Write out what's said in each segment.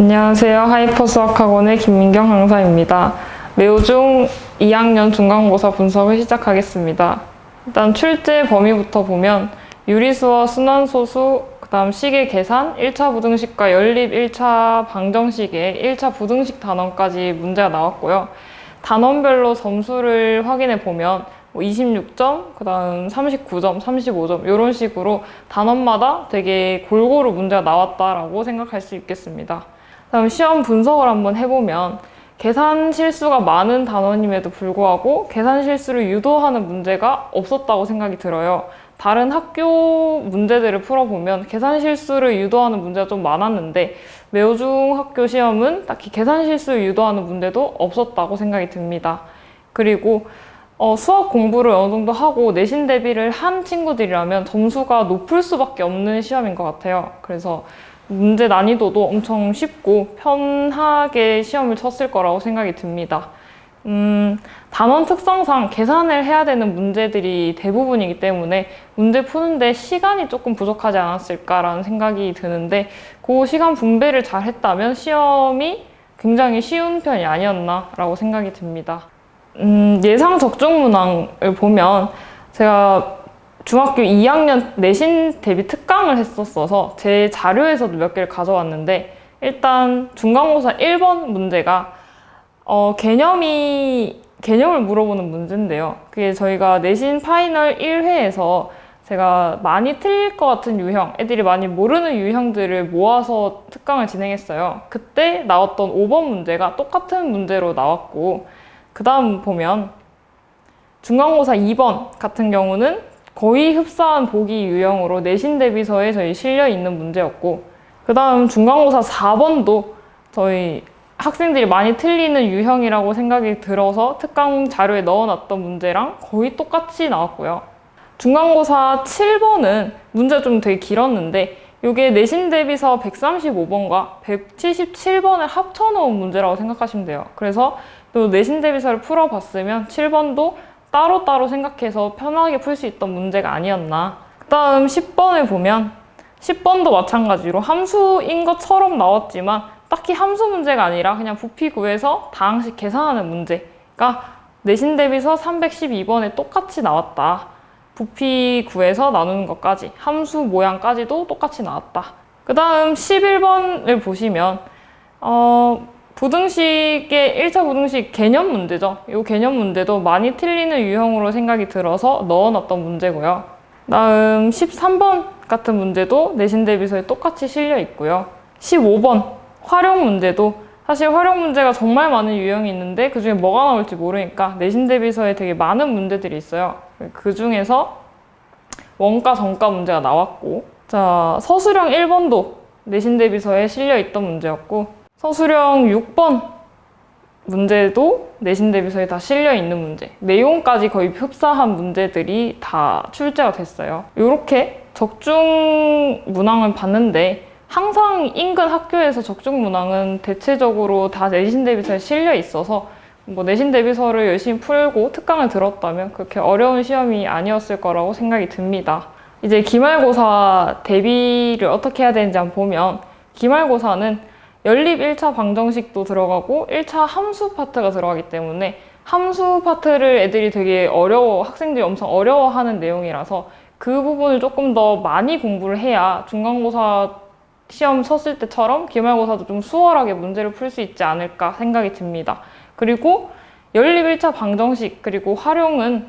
안녕하세요. 하이퍼 수학학원의 김민경 강사입니다. 매우중 2학년 중간고사 분석을 시작하겠습니다. 일단 출제 범위부터 보면 유리수와 순환소수, 그 다음 식의 계산, 1차 부등식과 연립 1차 방정식의 1차 부등식 단원까지 문제가 나왔고요. 단원별로 점수를 확인해 보면 26점, 그 다음 39점, 35점 이런 식으로 단원마다 되게 골고루 문제가 나왔다라고 생각할 수 있겠습니다. 다음 시험 분석을 한번 해보면 계산 실수가 많은 단원임에도 불구하고 계산 실수를 유도하는 문제가 없었다고 생각이 들어요. 다른 학교 문제들을 풀어보면 계산 실수를 유도하는 문제가 좀 많았는데 매우중 학교 시험은 딱히 계산 실수를 유도하는 문제도 없었다고 생각이 듭니다. 그리고 수학 공부를 어느 정도 하고 내신 대비를 한 친구들이라면 점수가 높을 수밖에 없는 시험인 것 같아요. 그래서 문제 난이도도 엄청 쉽고 편하게 시험을 쳤을 거라고 생각이 듭니다. 단원 특성상 계산을 해야 되는 문제들이 대부분이기 때문에 문제 푸는데 시간이 조금 부족하지 않았을까라는 생각이 드는데 그 시간 분배를 잘 했다면 시험이 굉장히 쉬운 편이 아니었나라고 생각이 듭니다. 예상 적중 문항을 보면 제가 중학교 2학년 내신 대비 특강을 했었어서 제 자료에서도 몇 개를 가져왔는데 일단 중간고사 1번 문제가 개념을 물어보는 문제인데요. 그게 저희가 내신 파이널 1회에서 제가 많이 틀릴 것 같은 유형, 애들이 많이 모르는 유형들을 모아서 특강을 진행했어요. 그때 나왔던 5번 문제가 똑같은 문제로 나왔고 그 다음 보면 중간고사 2번 같은 경우는 거의 흡사한 보기 유형으로 내신 대비서에 저희 실려 있는 문제였고 그 다음 중간고사 4번도 저희 학생들이 많이 틀리는 유형이라고 생각이 들어서 특강 자료에 넣어놨던 문제랑 거의 똑같이 나왔고요. 중간고사 7번은 문제가 좀 되게 길었는데 이게 내신 대비서 135번과 177번을 합쳐놓은 문제라고 생각하시면 돼요. 그래서 또 내신 대비서를 풀어봤으면 7번도 따로따로 생각해서 편하게 풀 수 있던 문제가 아니었나. 그 다음 10번을 보면 10번도 마찬가지로 함수인 것처럼 나왔지만 딱히 함수 문제가 아니라 그냥 부피 구해서 다항식 계산하는 문제가 내신 대비서 312번에 똑같이 나왔다. 부피 구해서 나누는 것까지, 함수 모양까지도 똑같이 나왔다. 그 다음 11번을 보시면 부등식의 1차 부등식 개념 문제죠. 이 개념 문제도 많이 틀리는 유형으로 생각이 들어서 넣어놨던 문제고요. 다음 13번 같은 문제도 내신 대비서에 똑같이 실려 있고요. 15번 활용 문제도 사실 활용 문제가 정말 많은 유형이 있는데 그 중에 뭐가 나올지 모르니까 내신 대비서에 되게 많은 문제들이 있어요. 그 중에서 원가 정가 문제가 나왔고 자 서술형 1번도 내신 대비서에 실려 있던 문제였고 서술형 6번 문제도 내신 대비서에 다 실려 있는 문제. 내용까지 거의 흡사한 문제들이 다 출제가 됐어요. 이렇게 적중 문항을 봤는데 항상 인근 학교에서 적중 문항은 대체적으로 다 내신 대비서에 실려 있어서 내신 대비서를 열심히 풀고 특강을 들었다면 그렇게 어려운 시험이 아니었을 거라고 생각이 듭니다. 이제 기말고사 대비를 어떻게 해야 되는지 한번 보면 기말고사는 연립 1차 방정식도 들어가고 1차 함수 파트가 들어가기 때문에 함수 파트를 애들이 되게 학생들이 엄청 어려워하는 내용이라서 그 부분을 조금 더 많이 공부를 해야 중간고사 시험 쳤을 때처럼 기말고사도 좀 수월하게 문제를 풀 수 있지 않을까 생각이 듭니다. 그리고 연립 1차 방정식 그리고 활용은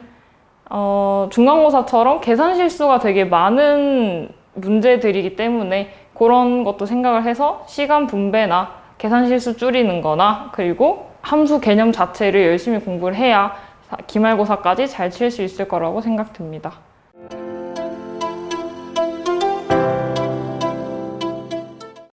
중간고사처럼 계산 실수가 되게 많은 문제들이기 때문에 그런 것도 생각을 해서 시간 분배나 계산 실수 줄이는 거나 그리고 함수 개념 자체를 열심히 공부를 해야 기말고사까지 잘 칠 수 있을 거라고 생각됩니다.